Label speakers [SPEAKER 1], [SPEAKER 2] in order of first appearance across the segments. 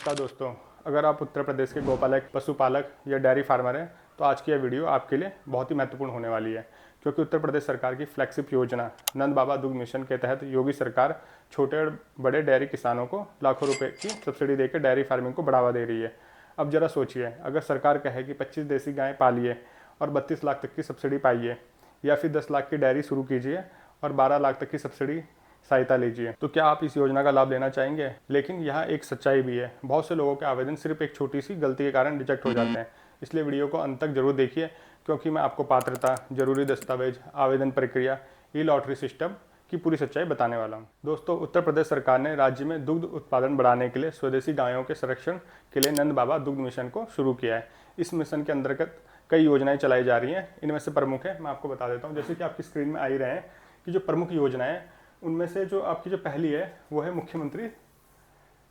[SPEAKER 1] नमस्कार दोस्तों, अगर आप उत्तर प्रदेश के गौपालक, पशुपालक या डेयरी फार्मर हैं तो आज की यह वीडियो आपके लिए बहुत ही महत्वपूर्ण होने वाली है, क्योंकि उत्तर प्रदेश सरकार की फ्लैगशिप योजना नंद बाबा दुग्ध मिशन के तहत योगी सरकार छोटे और बड़े डेयरी किसानों को लाखों रुपए की सब्सिडी देकर डेयरी फार्मिंग को बढ़ावा दे रही है। अब जरा सोचिए, अगर सरकार कहे कि 25 देसी गायें पालिए और 32 लाख तक की सब्सिडी पाइए, या फिर 10 लाख की डेयरी शुरू कीजिए और 12 लाख तक की सब्सिडी सहायता लीजिए, तो क्या आप इस योजना का लाभ लेना चाहेंगे? लेकिन यहाँ एक सच्चाई भी है, बहुत से लोगों के आवेदन सिर्फ एक छोटी सी गलती के कारण रिजेक्ट हो जाते हैं। इसलिए वीडियो को अंत तक जरूर देखिए, क्योंकि मैं आपको पात्रता, जरूरी दस्तावेज, आवेदन प्रक्रिया, ई लॉटरी सिस्टम की पूरी सच्चाई बताने वाला हूँ। दोस्तों, उत्तर प्रदेश सरकार ने राज्य में दुग्ध उत्पादन बढ़ाने के लिए स्वदेशी गायों के संरक्षण के लिए नंद बाबा दुग्ध मिशन को शुरू किया है। इस मिशन के अंतर्गत कई योजनाएं चलाई जा रही हैं। इनमें से प्रमुख है, मैं आपको बता देता हूँ। जैसे कि आपकी स्क्रीन में आ ही रहे हैं कि जो प्रमुख योजनाएं, उनमें से जो आपकी जो पहली है वो है मुख्यमंत्री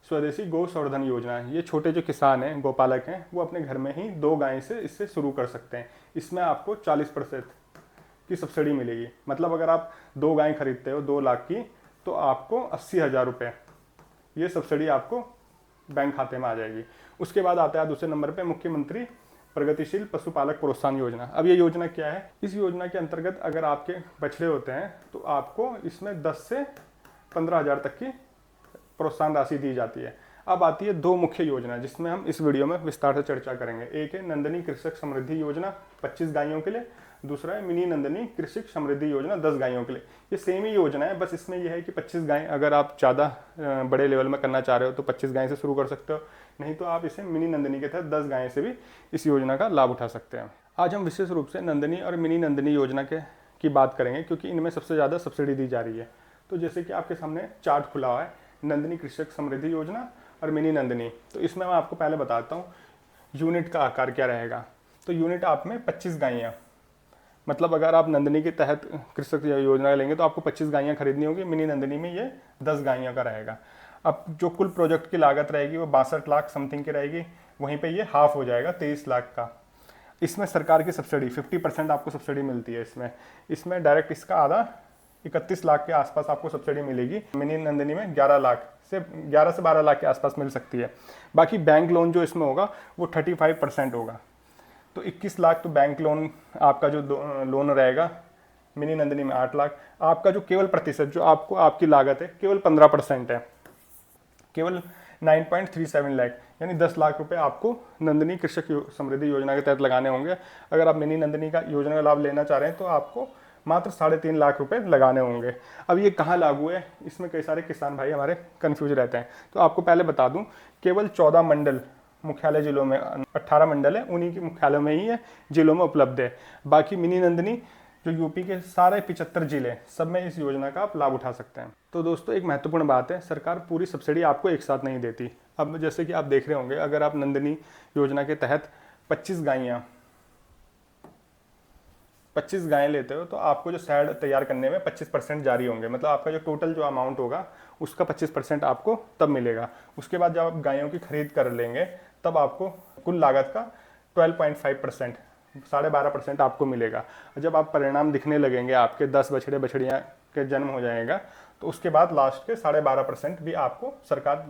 [SPEAKER 1] स्वदेशी गौ संवर्धन योजना। ये छोटे जो किसान हैं, गोपालक हैं, वो अपने घर में ही 2 गायें से इससे शुरू कर सकते हैं। इसमें आपको 40% की सब्सिडी मिलेगी। मतलब अगर आप 2 गायें खरीदते हो 2 लाख की, तो आपको 80,000 रुपये ये सब्सिडी आपको बैंक खाते में आ जाएगी। उसके बाद आता है दूसरे नंबर पे मुख्यमंत्री प्रगतिशील पशुपालक प्रोत्साहन योजना। अब ये योजना क्या है? इस योजना के अंतर्गत अगर आपके बछड़े होते हैं तो आपको इसमें 10 से 15,000 तक की प्रोत्साहन राशि दी जाती है। अब आती है 2 मुख्य योजना, जिसमें हम इस वीडियो में विस्तार से चर्चा करेंगे। एक है नंदनी कृषक समृद्धि योजना 25 गायों के लिए, दूसरा है मिनी नंदनी कृषक समृद्धि योजना 10 गायों के लिए। ये सेम ही योजना है, बस इसमें यह है कि 25 गायें, अगर आप ज़्यादा बड़े लेवल में करना चाह रहे हो तो 25 गायें से शुरू कर सकते हो, नहीं तो आप इसे मिनी नंदनी के तहत 10 गायें से भी इस योजना का लाभ उठा सकते हैं। आज हम विशेष रूप से नंदनी और मिनी नंदनी योजना की बात करेंगे, क्योंकि इनमें सबसे ज़्यादा सब्सिडी दी जा रही है। तो जैसे कि आपके सामने चार्ट खुला हुआ है, नंदनी कृषक समृद्धि योजना और मिनी नंदनी। तो इसमें मैं आपको पहले बताता हूँ यूनिट का आकार क्या रहेगा। तो यूनिट आप में 25 गायें, मतलब अगर आप नंदनी के तहत कृषक योजना लेंगे तो आपको 25 गायें खरीदनी होगी। मिनी नंदनी में ये 10 गायों का रहेगा। अब जो कुल प्रोजेक्ट की लागत रहेगी वो 62 लाख समथिंग की रहेगी। वहीं पे ये हाफ हो जाएगा 23 लाख का। इसमें सरकार की सब्सिडी 50% आपको सब्सिडी मिलती है। इसमें डायरेक्ट इसका आधा 31 लाख के आसपास आपको सब्सिडी मिलेगी। मिनी नंदनी में 11 से 12 लाख के आसपास मिल सकती है। बाकी बैंक लोन जो इसमें होगा वो 35% होगा। तो 21 लाख तो बैंक लोन आपका जो लोन रहेगा। मिनी नंदनी में 8 लाख। आपका जो केवल प्रतिशत जो आपको आपकी लागत है केवल 15% है, केवल 9.37 लाख, यानी 10 लाख रुपए आपको नंदनी कृषक समृद्धि योजना के तहत लगाने होंगे। अगर आप मिनी नंदनी का योजना का लाभ लेना चाह रहे हैं तो आपको मात्र 3.5 लाख रुपए लगाने होंगे। अब ये कहाँ लागू है, इसमें कई सारे किसान भाई हमारे कंफ्यूज रहते हैं। तो आपको पहले बता दूं, केवल 14 मंडल मुख्यालय जिलों में, 18 मंडल है, उन्हीं के मुख्यालयों में ही है, जिलों में उपलब्ध है। बाकी मिनी नंदनी जो यूपी के सारे 75 जिले, सब में इस योजना का आप लाभ उठा सकते हैं। तो दोस्तों, एक महत्वपूर्ण बात है, सरकार पूरी सब्सिडी आपको एक साथ नहीं देती। अब जैसे कि आप देख रहे होंगे, अगर आप नंदनी योजना के तहत 25 गायें लेते हो तो आपको जो शैड तैयार करने में 25% जारी होंगे। मतलब आपका जो टोटल जो अमाउंट होगा उसका 25% आपको तब मिलेगा। उसके बाद जब आप गायों की खरीद कर लेंगे तब आपको कुल लागत का 12.5%, 12.5% आपको मिलेगा। जब आप परिणाम दिखने लगेंगे, आपके 10 बछड़ियाँ के जन्म हो जाएगा, तो उसके बाद लास्ट के 12.5% भी आपको सरकार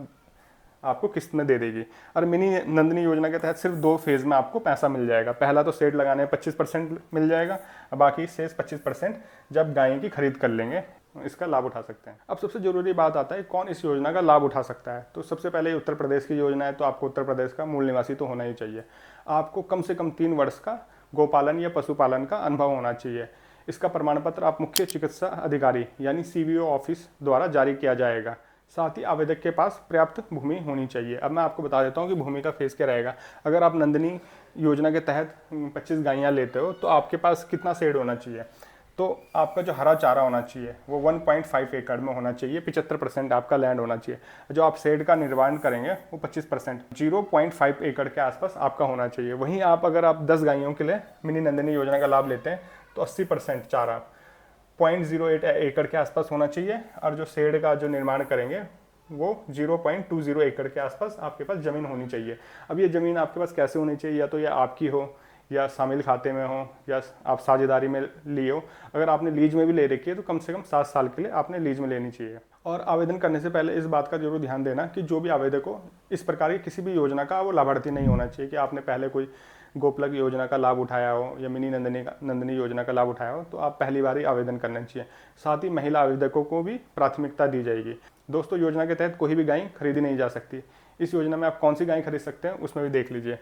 [SPEAKER 1] आपको किस्त में दे देगी। और मिनी नंदनी योजना के तहत सिर्फ 2 फेज में आपको पैसा मिल जाएगा। पहला तो सेट लगाने में 25% मिल जाएगा, बाकी शेष 25% जब गायें की खरीद कर लेंगे इसका लाभ उठा सकते हैं। अब सबसे जरूरी बात आता है, कौन इस योजना का लाभ उठा सकता है। तो सबसे पहले उत्तर प्रदेश की योजना है, तो आपको उत्तर प्रदेश का मूल निवासी तो होना ही चाहिए। आपको कम से कम 3 वर्ष का गोपालन या पशुपालन का अनुभव होना चाहिए। इसका प्रमाण पत्र आप मुख्य चिकित्सा अधिकारी यानी CVO ऑफिस द्वारा जारी किया जाएगा। साथ ही आवेदक के पास पर्याप्त भूमि होनी चाहिए। अब मैं आपको बता देता हूँ कि भूमि का फेस क्या रहेगा। अगर आप नंदनी योजना के तहत 25 गायें लेते हो तो आपके पास कितना शेड होना चाहिए? तो आपका जो हरा चारा होना चाहिए वो 1.5 एकड़ में होना चाहिए। 75% आपका लैंड होना चाहिए। जो आप शेड का निर्माण करेंगे वो 25% 0.5 एकड़ के आसपास आपका होना चाहिए। वहीं आप अगर आप 10 गायों के लिए मिनी नंदनी योजना का लाभ लेते हैं तो 80% चारा 0.08 एकड़ के आसपास होना चाहिए। और जो शेड का जो निर्माण करेंगे वो 0.20 एकड़ के आसपास आपके पास ज़मीन होनी चाहिए। अब ये ज़मीन आपके पास कैसे होनी चाहिए? या तो ये आपकी हो, या शामिल खाते में हो, या आप साझेदारी में लिए हो। अगर आपने लीज में भी ले रखी है तो कम से कम 7 साल के लिए आपने लीज में लेनी चाहिए। और आवेदन करने से पहले इस बात का जरूर ध्यान देना कि जो भी आवेदक हो इस प्रकार की किसी भी योजना का वो लाभार्थी नहीं होना चाहिए कि आपने पहले कोई गोपलक योजना का लाभ उठाया हो या मिनी नंदिनी योजना का लाभ उठाया हो तो आप पहली बार ही आवेदन करना चाहिए। साथ ही महिला आवेदकों को भी प्राथमिकता दी जाएगी। दोस्तों, योजना के तहत कोई भी गाय खरीदी नहीं जा सकती। इस योजना में आप कौन सी गाय खरीद सकते हैं उसमें भी देख लीजिए।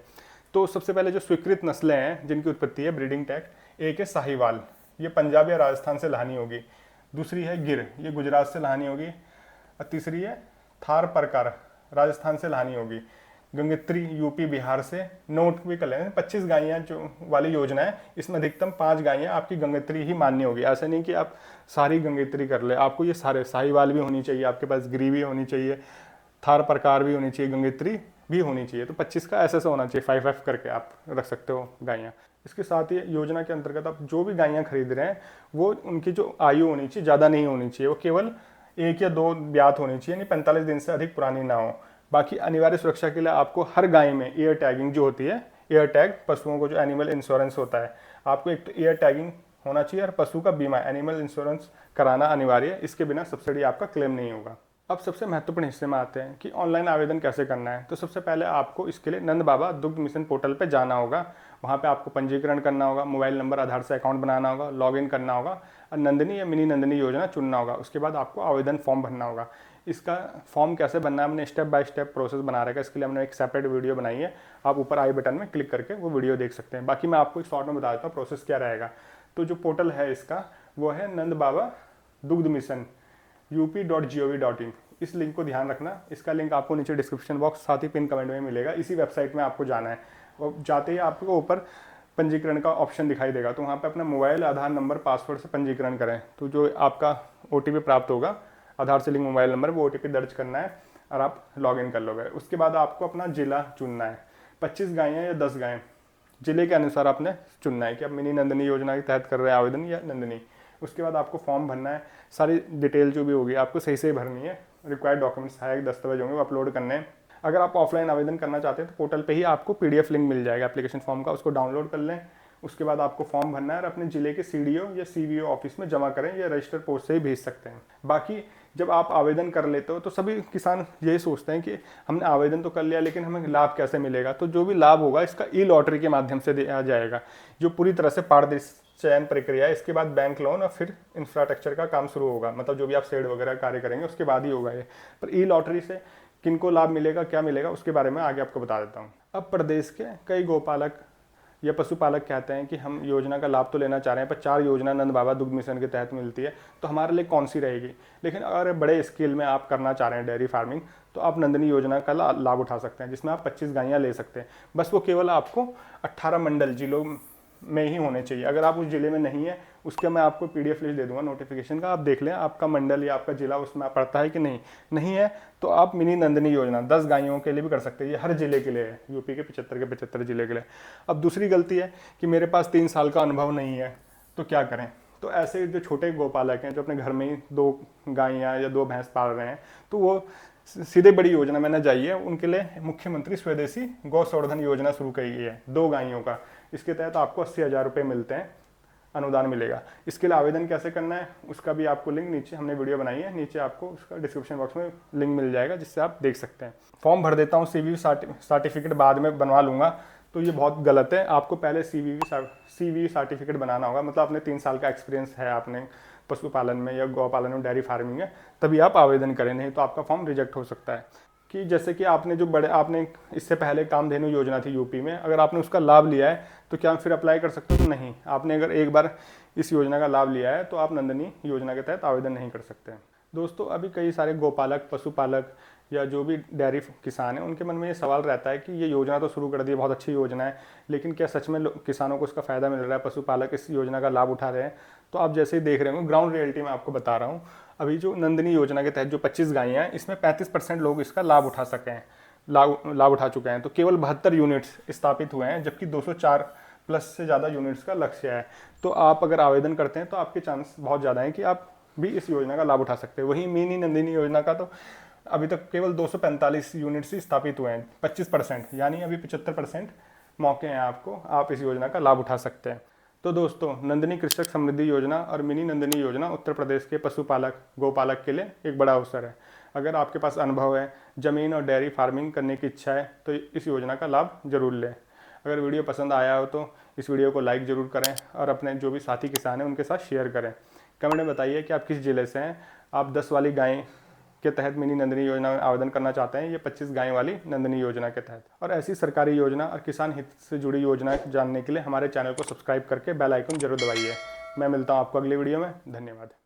[SPEAKER 1] तो सबसे पहले जो स्वीकृत नस्लें हैं जिनकी उत्पत्ति है ब्रीडिंग टैग, एक है साहिवाल, ये पंजाब या राजस्थान से लानी होगी। दूसरी है गिर, ये गुजरात से लानी होगी। और तीसरी है थार परकार, राजस्थान से लानी होगी। गंगोत्री यूपी बिहार से। नोट भी कर लें 25 गायें जो वाली योजना है इसमें अधिकतम 5 गायें आपकी गंगोत्री ही मान्य होगी। ऐसा नहीं कि आप सारी गंगोत्री कर ले, आपको ये सारे साहिवाल भी होनी चाहिए, आपके पास गिरी भी होनी चाहिए, थार प्रकार भी होनी चाहिए, गंगोत्री भी होनी चाहिए। तो 25 का ऐसा होना चाहिए, 5 करके आप रख सकते हो गायें। इसके साथ ही योजना के अंतर्गत आप जो भी गायें खरीद रहे हैं वो उनकी जो आयु होनी चाहिए ज़्यादा नहीं होनी चाहिए, वो केवल 1 या 2 ब्यात होनी चाहिए, यानी 45 दिन से अधिक पुरानी ना हो। बाकी अनिवार्य सुरक्षा के लिए आपको हर गाय में ईयर टैगिंग जो होती है, ईयर टैग पशुओं को जो एनिमल इंश्योरेंस होता है, आपको एक तो ईयर टैगिंग होना चाहिए और पशु का बीमा एनिमल इंश्योरेंस कराना अनिवार्य है। इसके बिना सब्सिडी आपका क्लेम नहीं होगा। अब सबसे महत्वपूर्ण हिस्से में आते हैं कि ऑनलाइन आवेदन कैसे करना है। तो सबसे पहले आपको इसके लिए नंद बाबा दुग्ध मिशन पोर्टल पे जाना होगा। वहाँ पे आपको पंजीकरण करना होगा, मोबाइल नंबर आधार से अकाउंट बनाना होगा, लॉगिन करना होगा और नंदिनी या मिनी नंदिनी योजना चुनना होगा। उसके बाद आपको आवेदन फॉर्म भरना होगा। इसका फॉर्म कैसे बनना है हमने स्टेप बाय स्टेप प्रोसेस बना रखा है। इसके लिए हमने एक सेपरेट वीडियो बनाई है, आप ऊपर आई बटन में क्लिक करके वो वीडियो देख सकते हैं। बाकी मैं आपको एक शॉर्ट में बता देता हूँ प्रोसेस क्या रहेगा। तो जो पोर्टल है इसका वो है नंद बाबा दुग्ध मिशन up.gov.in। इस लिंक को ध्यान रखना, इसका लिंक आपको नीचे डिस्क्रिप्शन बॉक्स साथ ही पिन कमेंट में मिलेगा। इसी वेबसाइट में आपको जाना है और जाते ही आपको ऊपर पंजीकरण का ऑप्शन दिखाई देगा, तो वहाँ पे अपना मोबाइल आधार नंबर पासवर्ड से पंजीकरण करें। तो जो आपका OTP प्राप्त होगा आधार से लिंक मोबाइल नंबर, वो OTP दर्ज करना है और आप लॉगिन कर लोगे। उसके बाद आपको अपना जिला चुनना है, 25 गायें या 10 गायें जिले के अनुसार आपने चुनना है कि आप मिनी नंदिनी योजना के तहत कर रहे हैं आवेदन या नंदिनी। उसके बाद आपको फॉर्म भरना है, सारी डिटेल जो भी होगी आपको सही से भरनी है। रिक्वायर्ड डॉक्यूमेंट्स सहायक दस्तावेज होंगे वो अपलोड करने हैं। अगर आप ऑफलाइन आवेदन करना चाहते हैं तो पोर्टल पे ही आपको PDF लिंक मिल जाएगा एप्लीकेशन फॉर्म का, उसको डाउनलोड कर लें। उसके बाद आपको फॉर्म भरना है और अपने जिले के CDO या CVO ऑफिस में जमा करें या रजिस्टर पोस्ट से ही भेज सकते हैं। बाकी जब आप आवेदन कर लेते हो तो सभी किसान यही सोचते हैं कि हमने आवेदन तो कर लिया लेकिन हमें लाभ कैसे मिलेगा। तो जो भी लाभ होगा इसका ई-लॉटरी के माध्यम से दिया जाएगा, जो पूरी तरह से पारदर्शी चयन प्रक्रिया है। इसके बाद बैंक लोन और फिर इंफ्रास्ट्रक्चर का काम शुरू होगा, मतलब जो भी आप शेड वगैरह कार्य करेंगे उसके बाद ही होगा ये। पर ई-लॉटरी से किनको लाभ मिलेगा, क्या मिलेगा, उसके बारे में आगे आपको बता देता हूँ। अब प्रदेश के कई गोपालक या पशुपालक कहते हैं कि हम योजना का लाभ तो लेना चाह रहे हैं पर 4 योजना नंद बाबा दुग्ध मिशन के तहत मिलती है, तो हमारे लिए कौन सी रहेगी। लेकिन अगर बड़े स्केल में आप करना चाह रहे हैं डेयरी फार्मिंग, तो आप नंदिनी योजना का लाभ उठा सकते हैं, जिसमें आप 25 गायें ले सकते हैं। बस वो केवल आपको 18 मंडल जिलों में ही होने चाहिए। अगर आप उस जिले में नहीं है उसका मैं आपको PDF लिस्ट दे दूंगा नोटिफिकेशन का, आप देख लें आपका मंडल या आपका जिला उसमें पड़ता है कि नहीं है तो आप मिनी नंदिनी योजना 10 गायों के लिए भी कर सकते हैं। ये हर जिले के लिए है, यूपी के 75 जिले के लिए। अब दूसरी गलती है कि मेरे पास 3 साल का अनुभव नहीं है तो क्या करें। तो ऐसे जो छोटे गोपालक हैं जो अपने घर में ही 2 गायें या 2 भैंस पाल रहे हैं, तो वो सीधे बड़ी योजना में न जाइए। उनके लिए मुख्यमंत्री स्वदेशी गौ संवर्धन योजना शुरू की गई है 2 गायों का। इसके तहत आपको 80,000 रुपये मिलते हैं, अनुदान मिलेगा। इसके लिए आवेदन कैसे करना है उसका भी आपको लिंक नीचे हमने वीडियो बनाई है, नीचे आपको उसका डिस्क्रिप्शन बॉक्स में लिंक मिल जाएगा जिससे आप देख सकते हैं। फॉर्म भर देता हूँ, CVV सर्टिफिकेट बाद में बनवा लूँगा, तो ये बहुत गलत है। आपको पहले CVV सर्टिफिकेट बनाना होगा, मतलब अपने 3 साल का एक्सपीरियंस है आपने पशुपालन में या गौपालन में, डेयरी फार्मिंग में, तभी आप आवेदन करें, नहीं तो आपका फॉर्म रिजेक्ट हो सकता है। कि जैसे कि आपने इससे पहले कामधेनु योजना थी यूपी में, अगर आपने उसका लाभ लिया है तो क्या फिर अप्लाई कर सकते हो? तो नहीं। आपने अगर एक बार इस योजना का लाभ लिया है तो आप नंदिनी योजना के तहत आवेदन नहीं कर सकते। दोस्तों, अभी कई सारे गोपालक, पशुपालक या जो भी डेयरी किसान हैं उनके मन में ये सवाल रहता है कि ये योजना तो शुरू कर दी, बहुत अच्छी योजना है, लेकिन क्या सच में किसानों को इसका फ़ायदा मिल रहा है, पशुपालक इस योजना का लाभ उठा रहे हैं? तो आप जैसे ही देख रहे होंगे, ग्राउंड रियलिटी में आपको बता रहा हूँ। अभी जो नंदिनी योजना के तहत जो 25 गायें हैं, इसमें 35% लोग इसका लाभ उठा सके हैं, लाभ उठा चुके हैं। तो केवल 72 यूनिट्स स्थापित हुए हैं, जबकि 204 प्लस से ज़्यादा यूनिट्स का लक्ष्य है। तो आप अगर आवेदन करते हैं तो आपके चांस बहुत ज़्यादा हैं कि आप भी इस योजना का लाभ उठा सकते हैं। वहीं मिनी नंदिनी योजना का तो अभी तक केवल 245 यूनिट्स ही स्थापित हुए हैं, 25%, यानी अभी 75% मौके हैं आपको, आप इस योजना का लाभ उठा सकते हैं। तो दोस्तों, नंदिनी कृषक समृद्धि योजना और मिनी नंदिनी योजना उत्तर प्रदेश के पशुपालक गोपालक के लिए एक बड़ा अवसर है। अगर आपके पास अनुभव है, ज़मीन और डेयरी फार्मिंग करने की इच्छा है तो इस योजना का लाभ जरूर लें। अगर वीडियो पसंद आया हो तो इस वीडियो को लाइक ज़रूर करें और अपने जो भी साथी किसान हैं उनके साथ शेयर करें। कमेंट में बताइए कि आप किस ज़िले से हैं। आप 10 वाली गाय के तहत मिनी नंदिनी योजना में आवेदन करना चाहते हैं, ये 25 गाय वाली नंदिनी योजना के तहत। और ऐसी सरकारी योजना और किसान हित से जुड़ी योजना जानने के लिए हमारे चैनल को सब्सक्राइब करके बेल आइकन जरूर दबाइए। मैं मिलता हूँ आपको अगली वीडियो में। धन्यवाद।